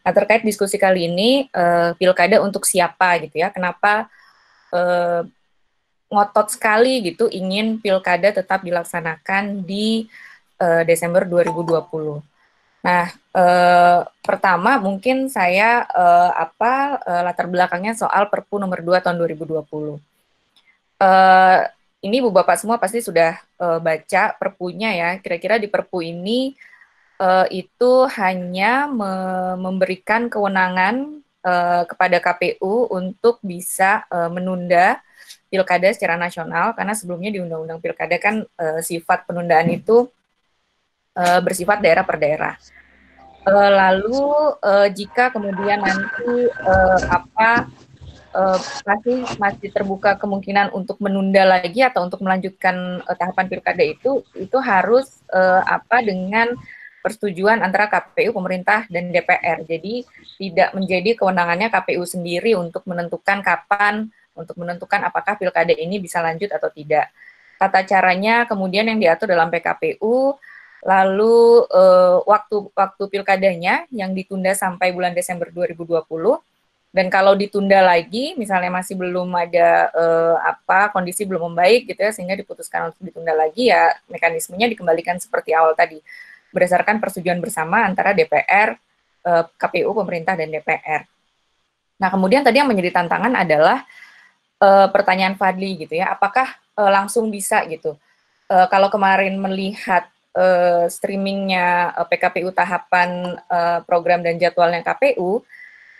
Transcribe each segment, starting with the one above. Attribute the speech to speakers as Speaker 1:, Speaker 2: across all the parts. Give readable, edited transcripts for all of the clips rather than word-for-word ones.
Speaker 1: Nah, terkait diskusi kali ini, pilkada untuk siapa gitu ya, kenapa ngotot sekali gitu ingin pilkada tetap dilaksanakan di Desember 2020. Nah, pertama mungkin saya latar belakangnya soal Perpu nomor 2 tahun 2020. Ini Bapak semua pasti sudah baca perpunya ya. Kira-kira di perpu ini itu hanya memberikan kewenangan kepada KPU untuk bisa menunda pilkada secara nasional, karena sebelumnya di Undang-Undang Pilkada kan sifat penundaan itu bersifat daerah per daerah. Lalu jika kemudian nanti masih terbuka kemungkinan untuk menunda lagi atau untuk melanjutkan tahapan pilkada itu harus dengan persetujuan antara KPU, pemerintah, dan DPR. Jadi tidak menjadi kewenangannya KPU sendiri untuk menentukan kapan, untuk menentukan apakah pilkada ini bisa lanjut atau tidak. Tata caranya kemudian yang diatur dalam PKPU, lalu waktu pilkadanya yang ditunda sampai bulan Desember 2020. Dan kalau ditunda lagi, misalnya masih belum ada kondisi belum membaik gitu ya, sehingga diputuskan untuk ditunda lagi, ya mekanismenya dikembalikan seperti awal tadi, berdasarkan persetujuan bersama antara DPR, KPU, pemerintah, dan DPR. Nah, kemudian tadi yang menjadi tantangan adalah pertanyaan Fadli gitu ya, apakah langsung bisa gitu? Kalau kemarin melihat streamingnya PKPU tahapan program dan jadwalnya KPU,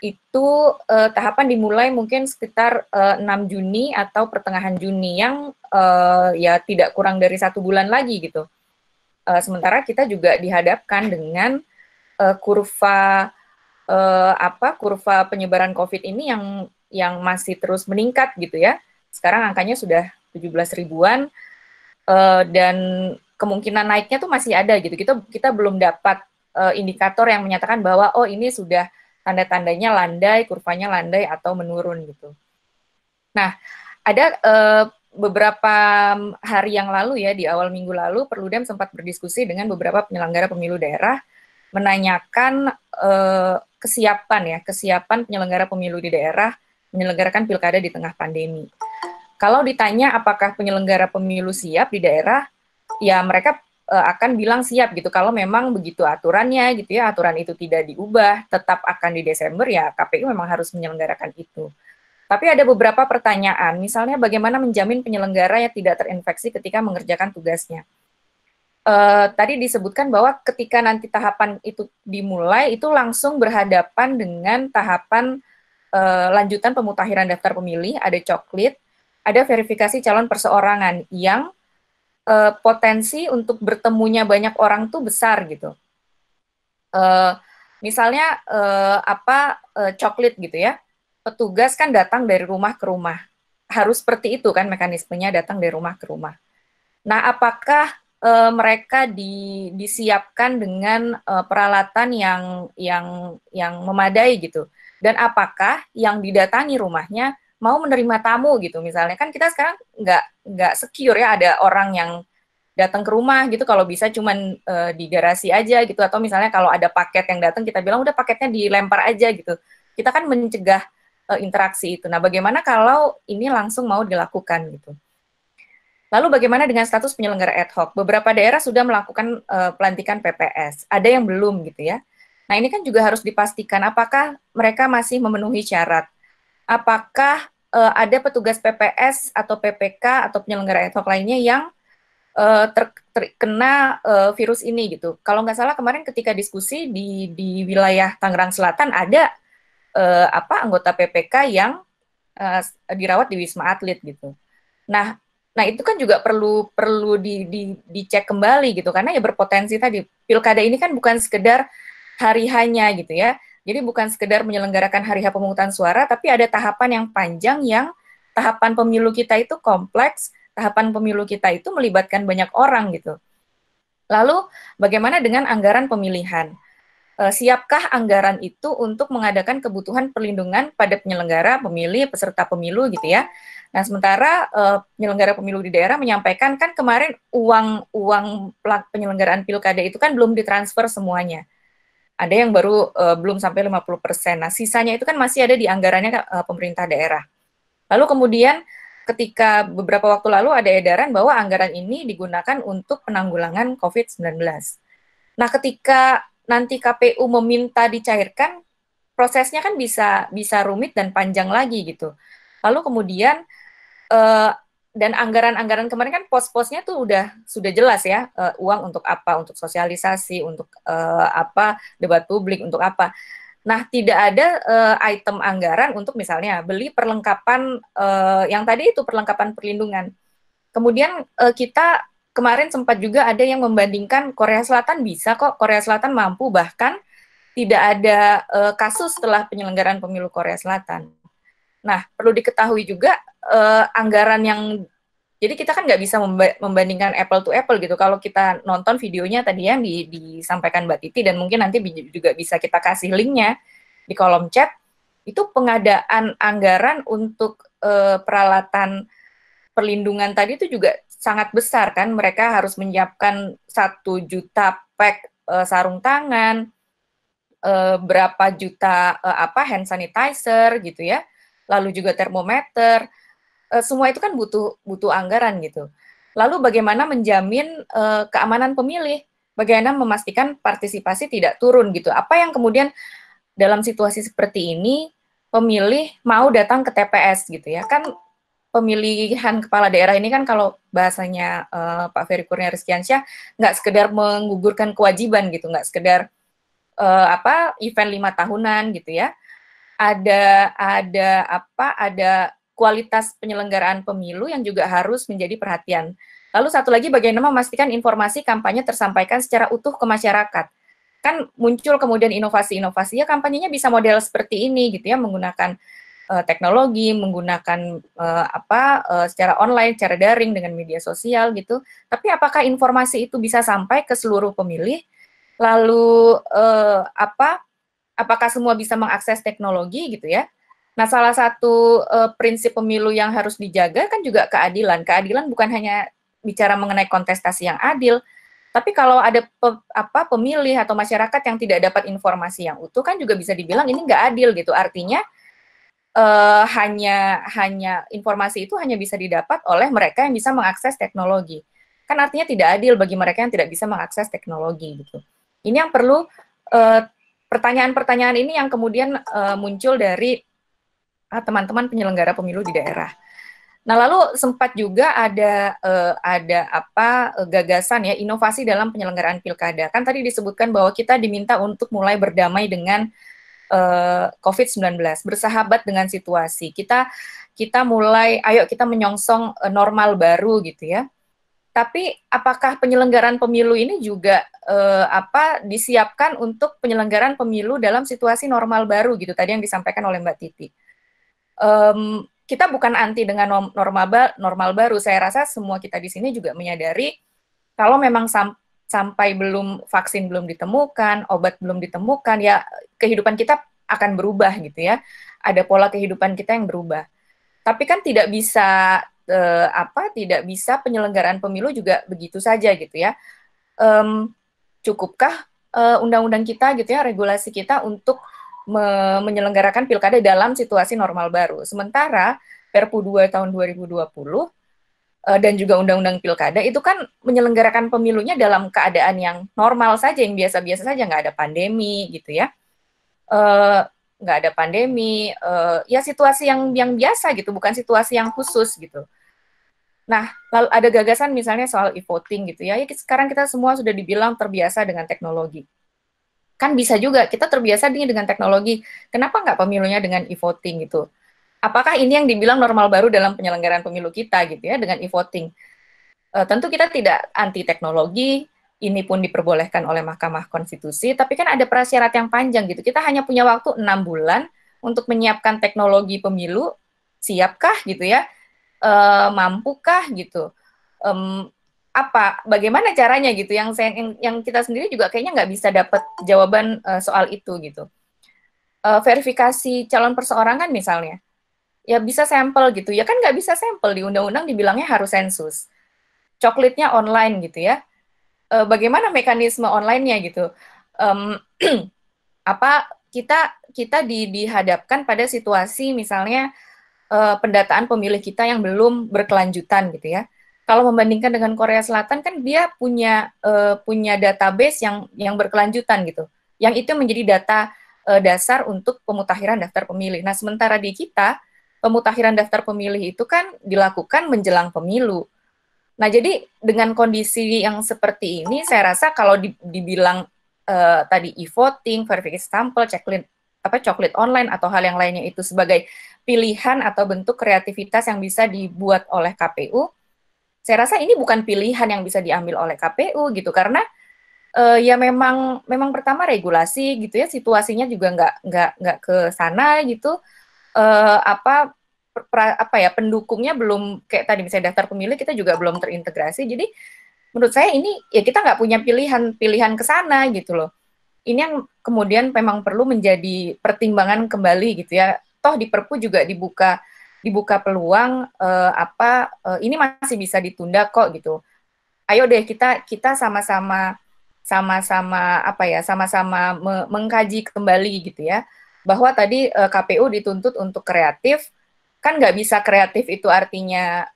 Speaker 1: itu tahapan dimulai mungkin sekitar 6 Juni atau pertengahan Juni yang ya tidak kurang dari 1 bulan lagi gitu. Sementara kita juga dihadapkan dengan kurva penyebaran COVID ini yang masih terus meningkat gitu ya. Sekarang angkanya sudah 17 ribuan dan kemungkinan naiknya tuh masih ada gitu. Kita belum dapat indikator yang menyatakan bahwa oh ini sudah tanda-tandanya landai, kurvanya landai atau menurun gitu. Nah, ada beberapa hari yang lalu ya, di awal minggu lalu, Perludem sempat berdiskusi dengan beberapa penyelenggara pemilu daerah menanyakan kesiapan penyelenggara pemilu di daerah menyelenggarakan pilkada di tengah pandemi. Kalau ditanya apakah penyelenggara pemilu siap di daerah, ya mereka akan bilang siap gitu. Kalau memang begitu aturannya gitu ya, aturan itu tidak diubah, tetap akan di Desember, ya KPU memang harus menyelenggarakan itu. Tapi ada beberapa pertanyaan, misalnya bagaimana menjamin penyelenggara yang tidak terinfeksi ketika mengerjakan tugasnya. Tadi disebutkan bahwa ketika nanti tahapan itu dimulai, itu langsung berhadapan dengan tahapan lanjutan pemutakhiran daftar pemilih, ada coklit, ada verifikasi calon perseorangan yang potensi untuk bertemunya banyak orang tuh besar gitu. Misalnya coklit gitu ya, petugas kan datang dari rumah ke rumah, harus seperti itu kan mekanismenya, datang dari rumah ke rumah. Nah, apakah mereka disiapkan dengan peralatan yang memadai gitu, dan apakah yang didatangi rumahnya mau menerima tamu gitu, misalnya kan kita sekarang nggak secure ya, ada orang yang datang ke rumah gitu, kalau bisa cuman di garasi aja gitu, atau misalnya kalau ada paket yang datang kita bilang udah paketnya dilempar aja gitu, kita kan mencegah interaksi itu. Nah, bagaimana kalau ini langsung mau dilakukan gitu? Lalu bagaimana dengan status penyelenggara ad hoc? Beberapa daerah sudah melakukan pelantikan PPS, ada yang belum gitu ya. Nah, ini kan juga harus dipastikan apakah mereka masih memenuhi syarat. Apakah ada petugas PPS atau PPK atau penyelenggara ad hoc lainnya yang terkena virus ini gitu. Kalau nggak salah kemarin ketika diskusi di wilayah Tangerang Selatan ada anggota PPK yang dirawat di Wisma Atlet gitu. Nah itu kan juga perlu dicek kembali gitu, karena ya berpotensi tadi pilkada ini kan bukan sekedar hari hanya gitu ya. Jadi bukan sekedar menyelenggarakan hari H pemungutan suara, tapi ada tahapan yang panjang, yang tahapan pemilu kita itu kompleks, tahapan pemilu kita itu melibatkan banyak orang gitu. Lalu bagaimana dengan anggaran pemilihan? Siapkah anggaran itu untuk mengadakan kebutuhan perlindungan pada penyelenggara, pemilih, peserta pemilu gitu ya. Nah, sementara penyelenggara pemilu di daerah menyampaikan kan kemarin uang penyelenggaraan pilkada itu kan belum ditransfer semuanya. ada yang baru belum sampai 50%. Nah, sisanya itu kan masih ada di anggarannya pemerintah daerah. Lalu kemudian ketika beberapa waktu lalu ada edaran bahwa anggaran ini digunakan untuk penanggulangan COVID-19. Nah, ketika nanti KPU meminta dicairkan, prosesnya kan bisa rumit dan panjang lagi gitu. Lalu kemudian uh, dan anggaran-anggaran kemarin kan pos-posnya tuh sudah jelas ya, uang untuk apa, untuk sosialisasi, untuk apa, debat publik, untuk apa. Nah, tidak ada item anggaran untuk misalnya beli perlengkapan yang tadi itu perlengkapan perlindungan. Kemudian kita kemarin sempat juga ada yang membandingkan Korea Selatan bisa kok, Korea Selatan mampu, bahkan tidak ada kasus setelah penyelenggaraan pemilu Korea Selatan. Nah, perlu diketahui juga anggaran yang jadi kita kan nggak bisa membandingkan apple to apple gitu. Kalau kita nonton videonya tadi yang disampaikan Mbak Titi dan mungkin nanti juga bisa kita kasih linknya di kolom chat, itu pengadaan anggaran untuk peralatan perlindungan tadi itu juga sangat besar kan. Mereka harus menyiapkan 1 juta pack sarung tangan, berapa juta apa hand sanitizer gitu ya, lalu juga termometer, semua itu kan butuh anggaran gitu. Lalu bagaimana menjamin keamanan pemilih, bagaimana memastikan partisipasi tidak turun gitu. Apa yang kemudian dalam situasi seperti ini pemilih mau datang ke TPS gitu ya, kan pemilihan kepala daerah ini kan kalau bahasanya Pak Ferry Kurnia Rizkiansyah nggak sekedar menggugurkan kewajiban gitu, nggak sekedar apa event 5 tahunan gitu ya. Ada kualitas penyelenggaraan pemilu yang juga harus menjadi perhatian. Lalu satu lagi bagaimana memastikan informasi kampanye tersampaikan secara utuh ke masyarakat. Kan muncul kemudian inovasi-inovasi ya, kampanyenya bisa model seperti ini gitu ya, menggunakan teknologi, menggunakan secara online, secara daring dengan media sosial gitu. Tapi apakah informasi itu bisa sampai ke seluruh pemilih? Lalu apakah semua bisa mengakses teknologi gitu ya? Nah, salah satu prinsip pemilu yang harus dijaga kan juga keadilan. Keadilan bukan hanya bicara mengenai kontestasi yang adil, tapi kalau ada pemilih atau masyarakat yang tidak dapat informasi yang utuh kan juga bisa dibilang ini nggak adil gitu. Artinya hanya informasi itu hanya bisa didapat oleh mereka yang bisa mengakses teknologi. Kan artinya tidak adil bagi mereka yang tidak bisa mengakses teknologi gitu. Ini yang perlu pertanyaan-pertanyaan ini yang kemudian muncul dari teman-teman penyelenggara pemilu di daerah. Nah, lalu sempat juga ada gagasan ya inovasi dalam penyelenggaraan pilkada. Kan tadi disebutkan bahwa kita diminta untuk mulai berdamai dengan COVID-19, bersahabat dengan situasi. Kita mulai, ayo kita menyongsong normal baru gitu ya. Tapi apakah penyelenggaraan pemilu ini juga disiapkan untuk penyelenggaraan pemilu dalam situasi normal baru gitu? Tadi yang disampaikan oleh Mbak Titi. Kita bukan anti dengan normal baru. Saya rasa semua kita di sini juga menyadari kalau memang sampai vaksin belum ditemukan, obat belum ditemukan, ya kehidupan kita akan berubah gitu ya. Ada pola kehidupan kita yang berubah. Tapi kan tidak bisa penyelenggaraan pemilu juga begitu saja gitu ya. Cukupkah undang-undang kita gitu ya, regulasi kita untuk menyelenggarakan pilkada dalam situasi normal baru. Sementara Perpu 2 tahun 2020 dan juga undang-undang pilkada itu kan menyelenggarakan pemilunya dalam keadaan yang normal saja, yang biasa-biasa saja, nggak ada pandemi gitu ya. Nggak ada pandemi, ya situasi yang biasa gitu, bukan situasi yang khusus gitu. Nah, lalu ada gagasan misalnya soal e-voting gitu ya. Sekarang kita semua sudah dibilang terbiasa dengan teknologi. Kan bisa juga kita terbiasa dengan teknologi. Kenapa nggak pemilunya dengan e-voting gitu? Apakah ini yang dibilang normal baru dalam penyelenggaraan pemilu kita gitu ya dengan e-voting? Tentu kita tidak anti teknologi, ini pun diperbolehkan oleh Mahkamah Konstitusi, tapi kan ada prasyarat yang panjang gitu. Kita hanya punya waktu 6 bulan untuk menyiapkan teknologi pemilu, siapkah gitu ya? Mampukah gitu, bagaimana caranya gitu, yang kita sendiri juga kayaknya nggak bisa dapat jawaban soal itu gitu. Verifikasi calon perseorangan misalnya, ya bisa sampel gitu, ya kan nggak bisa sampel, di undang-undang dibilangnya harus sensus. Coklatnya online gitu ya, bagaimana mekanisme online-nya gitu. kita dihadapkan pada situasi misalnya pendataan pemilih kita yang belum berkelanjutan gitu ya. Kalau membandingkan dengan Korea Selatan kan dia punya database yang berkelanjutan gitu. Yang itu menjadi data dasar untuk pemutakhiran daftar pemilih. Nah, sementara di kita pemutakhiran daftar pemilih itu kan dilakukan menjelang pemilu. Nah, jadi dengan kondisi yang seperti ini, saya rasa kalau dibilang tadi e-voting, verifikasi sampel, coklit online atau hal yang lainnya itu sebagai pilihan atau bentuk kreativitas yang bisa dibuat oleh KPU, saya rasa ini bukan pilihan yang bisa diambil oleh KPU gitu, karena ya memang pertama regulasi gitu ya, situasinya juga nggak ke sana gitu, apa ya, pendukungnya belum kayak tadi misalnya daftar pemilih kita juga belum terintegrasi. Jadi menurut saya ini ya kita nggak punya pilihan ke sana gitu loh. Ini yang kemudian memang perlu menjadi pertimbangan kembali gitu ya. Toh di Perpu juga dibuka peluang ini masih bisa ditunda kok gitu. Ayo deh kita sama-sama mengkaji kembali gitu ya, bahwa tadi KPU dituntut untuk kreatif. Kan nggak bisa kreatif itu artinya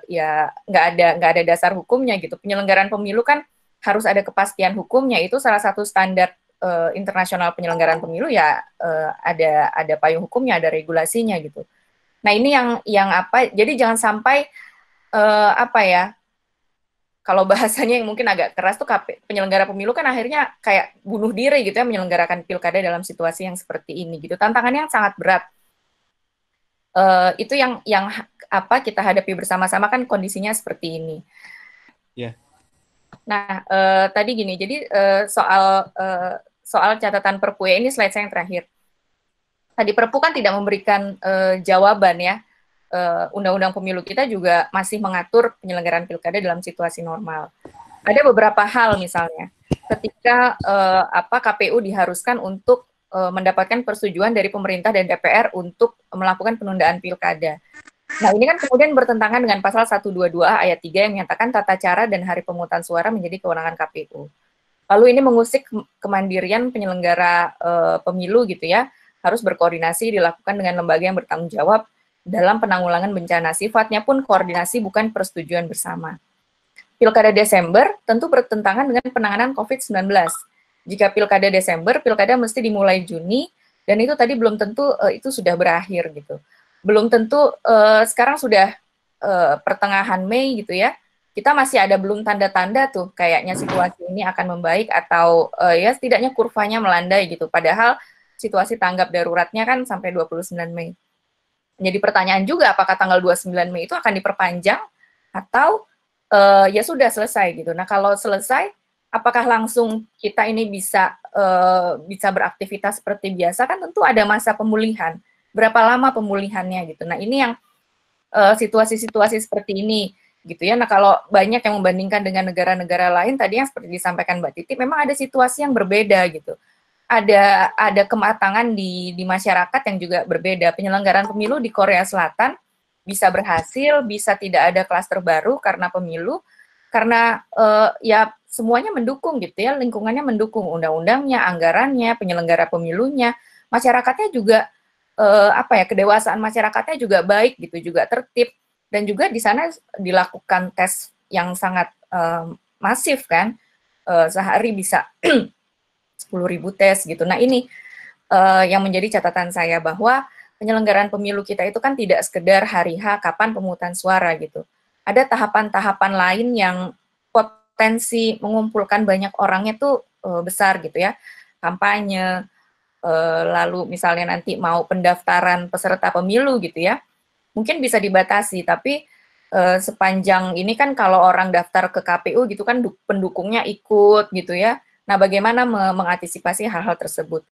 Speaker 1: ya nggak ada dasar hukumnya gitu. Penyelenggaraan pemilu kan harus ada kepastian hukumnya, itu salah satu standar internasional penyelenggaraan pemilu ya, ada payung hukumnya, ada regulasinya gitu. Nah ini yang jadi jangan sampai kalau bahasanya yang mungkin agak keras tuh penyelenggara pemilu kan akhirnya kayak bunuh diri gitu ya, menyelenggarakan pilkada dalam situasi yang seperti ini gitu. Tantangannya yang sangat berat. Itu yang kita hadapi bersama-sama kan kondisinya seperti ini.
Speaker 2: Ya.
Speaker 1: Nah, tadi gini, jadi soal catatan Perpu ya, ini slide saya yang terakhir. Tadi Perpu kan tidak memberikan jawaban ya. Undang-undang pemilu kita juga masih mengatur penyelenggaraan pilkada dalam situasi normal. Ada beberapa hal misalnya, ketika KPU diharuskan untuk mendapatkan persetujuan dari pemerintah dan DPR untuk melakukan penundaan pilkada. Nah, ini kan kemudian bertentangan dengan pasal 122 ayat 3 yang menyatakan tata cara dan hari pemungutan suara menjadi kewenangan KPU. Lalu ini mengusik kemandirian penyelenggara pemilu gitu ya, harus berkoordinasi dilakukan dengan lembaga yang bertanggung jawab dalam penanggulangan bencana. Sifatnya pun koordinasi bukan persetujuan bersama. Pilkada Desember tentu bertentangan dengan penanganan COVID-19. Jika pilkada Desember, pilkada mesti dimulai Juni, dan itu tadi belum tentu itu sudah berakhir gitu. Belum tentu sekarang sudah pertengahan Mei gitu ya, kita masih ada belum tanda-tanda tuh kayaknya situasi ini akan membaik atau ya setidaknya kurvanya melandai gitu. Padahal situasi tanggap daruratnya kan sampai 29 Mei. Jadi pertanyaan juga apakah tanggal 29 Mei itu akan diperpanjang atau ya sudah selesai gitu. Nah, kalau selesai apakah langsung kita ini bisa beraktivitas seperti biasa? Kan tentu ada masa pemulihan. Berapa lama pemulihannya gitu. Nah, ini yang situasi-situasi seperti ini gitu ya. Nah, kalau banyak yang membandingkan dengan negara-negara lain tadi yang seperti disampaikan Mbak Titi, memang ada situasi yang berbeda gitu. Ada kematangan di masyarakat yang juga berbeda. Penyelenggaraan pemilu di Korea Selatan bisa berhasil, bisa tidak ada klaster baru karena pemilu, karena ya semuanya mendukung gitu ya, lingkungannya mendukung, undang-undangnya, anggarannya, penyelenggara pemilunya, masyarakatnya juga kedewasaan masyarakatnya juga baik gitu, juga tertib, dan juga di sana dilakukan tes yang sangat masif kan, sehari bisa 10.000 tes gitu. Nah ini yang menjadi catatan saya bahwa penyelenggaraan pemilu kita itu kan tidak sekedar hari H kapan pemungutan suara gitu. Ada tahapan-tahapan lain yang potensi mengumpulkan banyak orangnya tuh besar gitu ya. Kampanye, lalu misalnya nanti mau pendaftaran peserta pemilu gitu ya. Mungkin bisa dibatasi, tapi sepanjang ini kan kalau orang daftar ke KPU gitu kan pendukungnya ikut gitu ya. Nah, bagaimana mengantisipasi hal-hal tersebut?